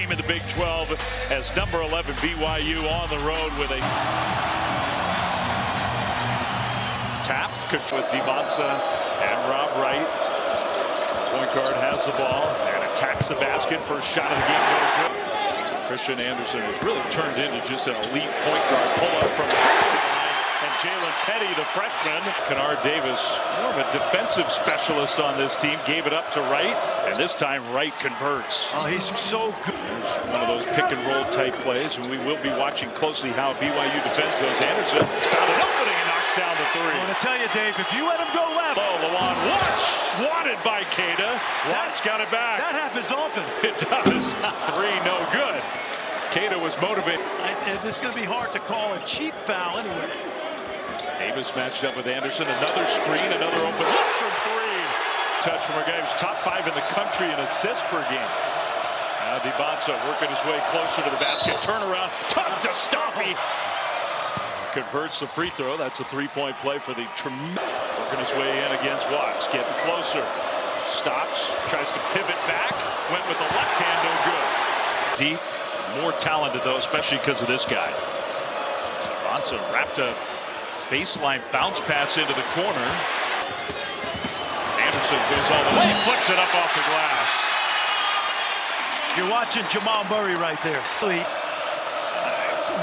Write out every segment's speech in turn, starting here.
game in the Big 12 as number 11 BYU on the road with a tap with DeMonsa and Rob Wright. Point guard has the ball and attacks the basket. First shot of the game. No good. Christian Anderson has really turned into just an elite point guard. Pull up from the line. And Jalen Petty, the freshman. Kennard Davis, more of a defensive specialist on this team, gave it up to Wright, and this time Wright converts. Oh, he's so good. There's one of those pick and roll type plays, and we will be watching closely how BYU defends those. Anderson found an opening and knocks down the three. I want to tell you, Dave, if you let him go left. Oh, Lawan Watts swatted by Cada. Watts got it back. That happens often. It does. Three, no good. Cada was motivated. It's going to be hard to call a cheap foul anyway. Davis matched up with Anderson. Another screen, another open look from three. Touch from our guy who's top 5 in the country in assists per game. Now DeMonsa working his way closer to the basket. Turnaround, tough to stop. He converts the free throw. That's a three-point play for the tremendous. Working his way in against Watts. Getting closer. Stops. Tries to pivot back. Went with the left hand. No good. Deep. More talented though, especially because of this guy. DeMonsa wrapped a baseline bounce pass into the corner. Anderson goes all the way, flips it up off the glass. You're watching Jamal Murray right there.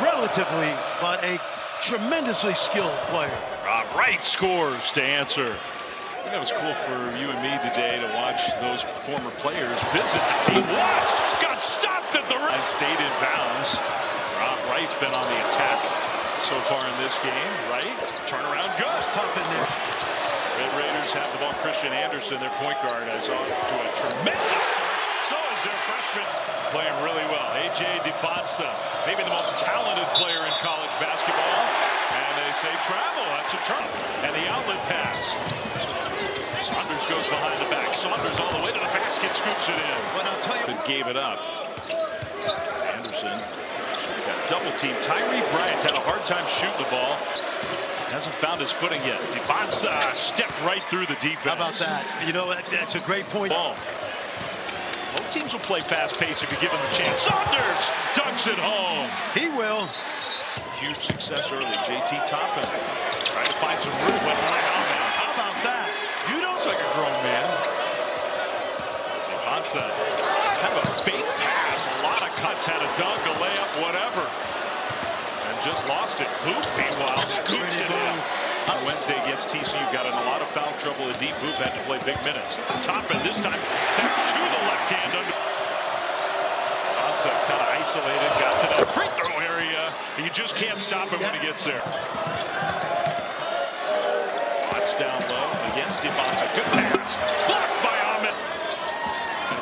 Relatively, but a tremendously skilled player. Rob Wright scores to answer. I think it was cool for you and me today to watch those former players visit the team. Watts got stopped at the rim and stayed in bounds. Rob Wright's been on the attack so far in this game. Right, turnaround good. Tough in there. Red Raiders have the ball. Christian Anderson, their point guard, is off to a tremendous start. So is their freshman, playing really well. A.J. DeMonsa, maybe the most talented player in college basketball. And they say travel. That's a turn. And the outlet pass. Saunders goes behind the back. Saunders all the way to the basket, scoops it in. But I'll tell you, but gave it up. Anderson. Got double team. Tyree Bryant had a hard time shooting the ball. Hasn't found his footing yet. DeMonsa stepped right through the defense. How about that? You know, that's a great point. Ball. Both teams will play fast pace if you give them a chance. Saunders dunks it home. He will. Huge success early. JT Toppin trying to find some room. Went right on that. How about that? You don't. Looks like a grown man. DeMonsa, kind of a fake pass. A lot of cuts, had a dunk, a layup, whatever. And just lost it. Boop, meanwhile, scoops it in. On Wednesday against TCU, got in a lot of foul trouble. A deep Boop had to play big minutes. Toppin this time back to the left hand. DeMonsa kind of isolated, got to that free throw area. You just can't stop him when he gets there. Watts down low against DeMonsa. Good pass. Blocked by Ahmed.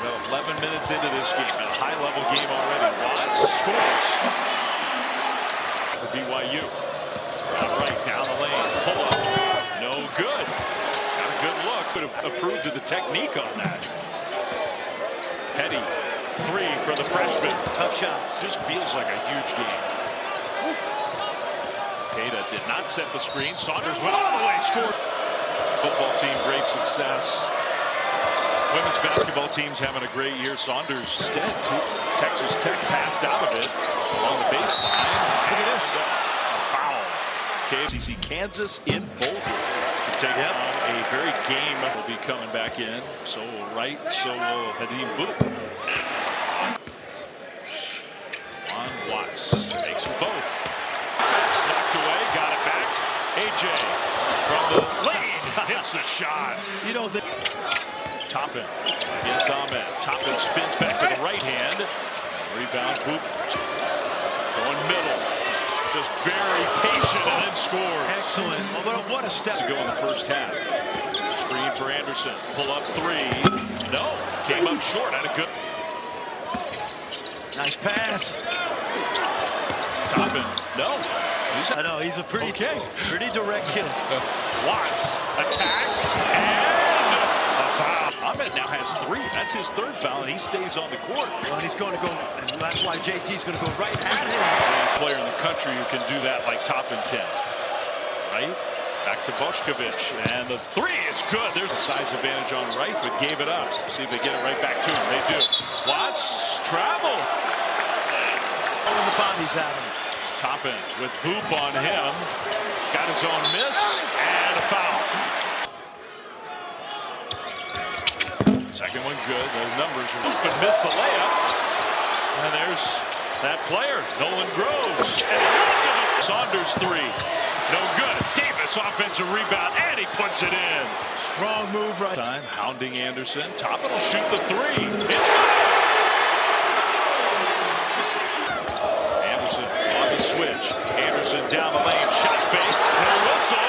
About 11 minutes into this game. A high-level game already. Watts scores for BYU. All right, down the lane. Pull up. No good. Got a good look. Could have approved of the technique on that. Petty. Three for the freshman. Tough shots. Just feels like a huge game. Cada did not set the screen. Saunders went all the way, scored. Football team, great success. Women's basketball team's having a great year. Saunders instead, Texas Tech passed out of it on the baseline. Look at this. A foul. KCC Kansas in Boulder to take on a very game. Will be coming back in. So will Wright, so will Hadim Boop. On Watts makes them both. Knocked away, got it back. AJ from the lane hits the shot. You know, Toppin against Ahmed. Toppin spins back to the right hand. Rebound, Boop. Going middle. Just very patient and then scores. Excellent. Well, what a step to go in the first half. Screen for Anderson. Pull up three. No. Came up short. Had a good. Nice pass. Toppin. No. I know, he's a pretty direct kid. Watts attacks and a foul. Ahmed now has 3. That's his 3rd foul, and he stays on the court. Well, and he's going to go, and that's why JT's going to go right at him. Any player in the country who can do that like Toppin can. Right? Back to Bošković, and the 3 is good. There's a size advantage on Wright, but gave it up. See if they get it right back to him. They do. Watts travel. bodies at him. Toppin with Boop on him. Got his own miss and a foul. Second one good. Those numbers are Boop and miss the layup. And there's that player, Nolan Groves. And Saunders three. No good. Davis offensive rebound and he puts it in. Strong move right. Time hounding Anderson. Toppin will shoot the three. It's good. Switch. Anderson down the lane. Shot fake. No whistle.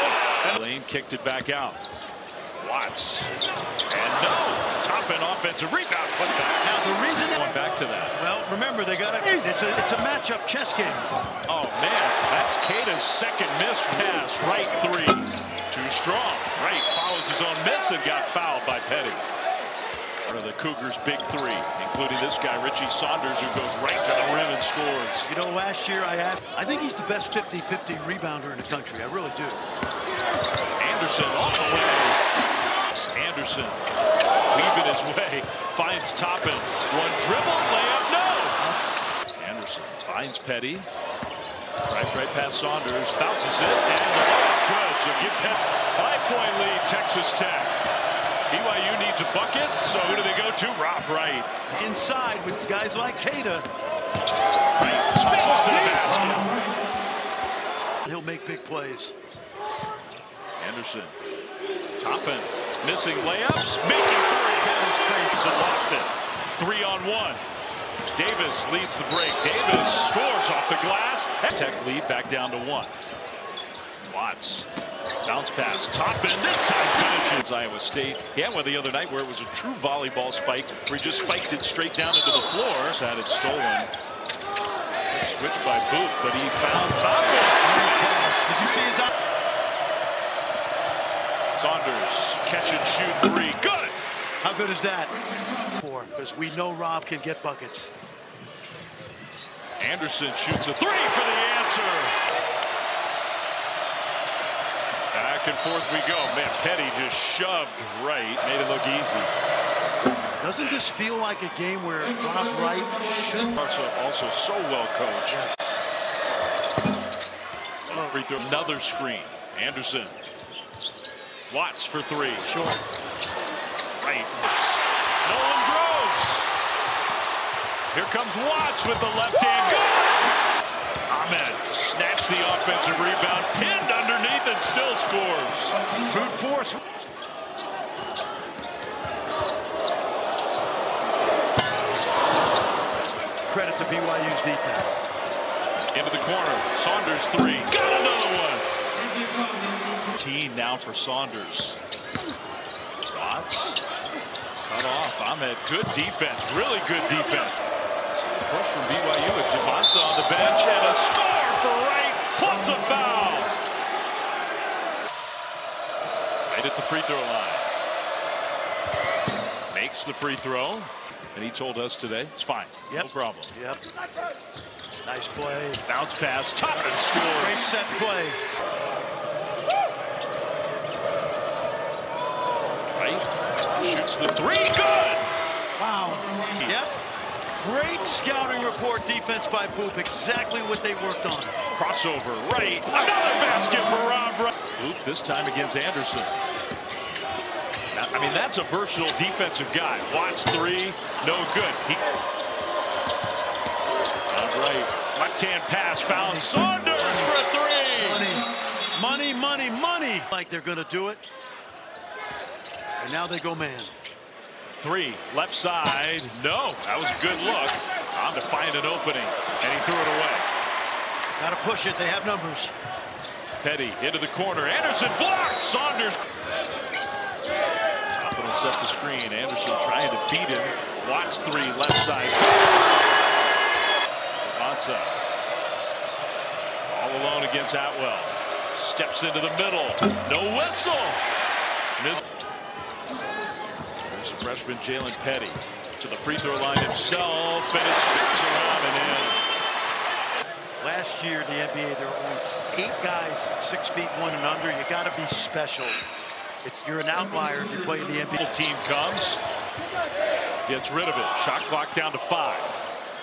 And Lane kicked it back out. Watts. And no. Toppin offensive rebound. Put back. Now the reason going back to that. Well, remember they got it. It's a matchup chess game. Oh man, that's Keita's second miss pass. Right three. Too strong. Right follows his own miss and got fouled by Petty. One of the Cougars' big three, including this guy, Richie Saunders, who goes right to the rim and scores. You know, last year I think he's the best 50-50 rebounder in the country. I really do. Anderson all the way. Anderson weaving his way, finds Toppin. One dribble, layup, no! Anderson finds Petty. Right past Saunders, bounces it, and the layup good. So give Petty 5-point lead, Texas Tech. BYU needs a bucket, so who do they go to? Rob Wright. Inside with guys like Keita. Wright spins to the basket. He'll make big plays. Anderson. Toppin. Missing layups. Making threes. And lost it. 3-on-1. Davis leads the break. Davis scores off the glass. Tech lead back down to 1. Watts. Bounce pass. Toppin this time finishes Iowa State. He had one the other night where it was a true volleyball spike where he just spiked it straight down into the floor. Had it stolen. Switched by Boop, but he found Toppin. Did you see his eye? Saunders catch and shoot three. Good. How good is that? Because we know Rob can get buckets. Anderson shoots a three for the answer. Back and forth we go. Man, Petty just shoved right. Made it look easy. Doesn't this feel like a game where Rob Wright should... Also so well coached. Yes. Free throw. Another screen. Anderson. Watts for three. Short. Right. Nolan Groves. Here comes Watts with the left hand. Good. Ahmed snaps the offensive rebound. Pinned underneath and still scores. Brute force. Credit to BYU's defense. Into the corner. Saunders three. Got another one. Now for Saunders. Watts. Cut off. Ahmed. Good defense. Really good defense. Push from BYU with Devonsa on the bench and a score for Wright plus a foul. Right at the free throw line. Makes the free throw. And he told us today it's fine. Yep. No problem. Yep. Nice play. Bounce pass. Toppin scores. Great set play. Right. Shoots the three. Good. Wow. Yep. Great scouting report defense by Boop. Exactly what they worked on. Crossover. Right. Another basket for Rob Wright. Boop this time against Anderson. I mean, that's a versatile defensive guy. Watts three. No good. All right. Left-hand pass found Saunders for a three. Money, money, money, money. Like they're going to do it. And now they go man. Three, left side. No, that was a good look. On to find an opening, and he threw it away. Got to push it. They have numbers. Petty into the corner. Anderson blocks. Saunders. Toppin will set the screen. Anderson trying to feed him. Watts three, left side. Devonsa. All alone against Atwell. Steps into the middle. No whistle. There's the freshman Jalen Petty to the free throw line himself, and it spins around and in. Last year in the NBA, there were only 8 guys 6 feet 1 and under. You got to be special. You're an outlier if you play in the NBA. Team comes, gets rid of it. Shot clock down to 5.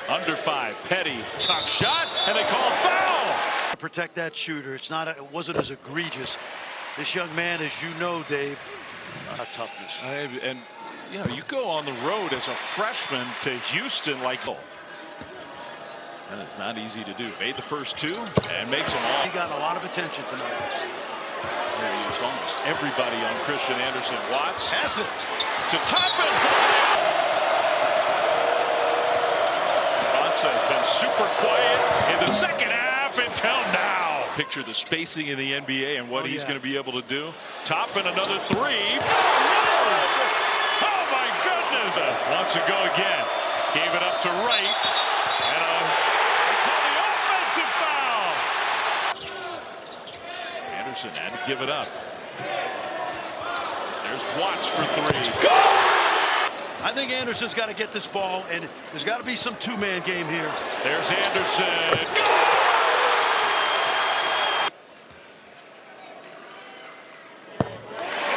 Under 5. Petty. Tough shot. And they call foul. Protect that shooter. It wasn't as egregious. This young man, as you know, Dave, toughness. And you know, you go on the road as a freshman to Houston like that is not easy to do. Made the first 2 and makes them all. He got a lot of attention tonight. There he is, almost everybody on Christian Anderson. Watts has it to Toppin. Bonsa has been super quiet in the second half until now. Picture the spacing in the NBA and what he's going to be able to do. Toppin another 3. Oh my goodness! Wants to go again. Gave it up to Wright. And they call the offensive foul. Anderson had to give it up. There's Watts for 3. Go! I think Anderson's got to get this ball, and there's got to be some two-man game here. There's Anderson. Go!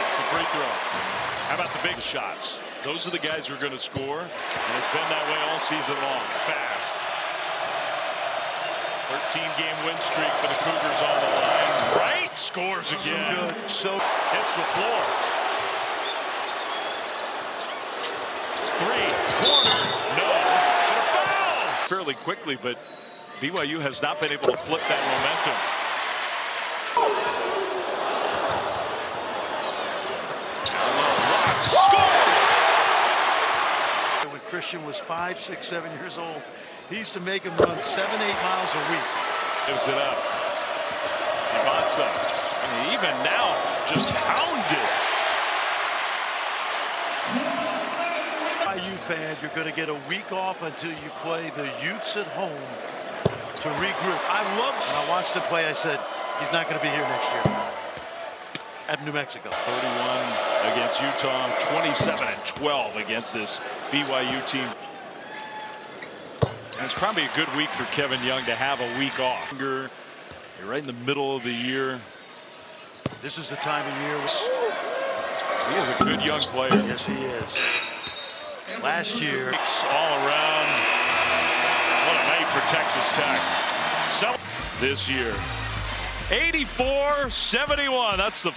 It's a free throw. How about the big shots? Those are the guys who are going to score, and it's been that way all season long. Fast. 13-game win streak for the Cougars on the line. Wright scores again. So hits the floor. 3, corner, no, and a foul. Fairly quickly, but BYU has not been able to flip that momentum. Watts scores. When Christian was 5, 6, 7 years old, he used to make him run 7, 8 miles a week. Gives it up. Bonsa, and even now, just hounded. BYU fan, you're going to get a week off until you play the Utes at home to regroup. When I watched the play, I said, he's not going to be here next year at New Mexico. 31 against Utah, 27-12 against this BYU team. And it's probably a good week for Kevin Young to have a week off. You're right in the middle of the year. This is the time of year. He is a good young player. Yes, he is. Last year, all around. What a night for Texas Tech. So this year, 84-71. That's the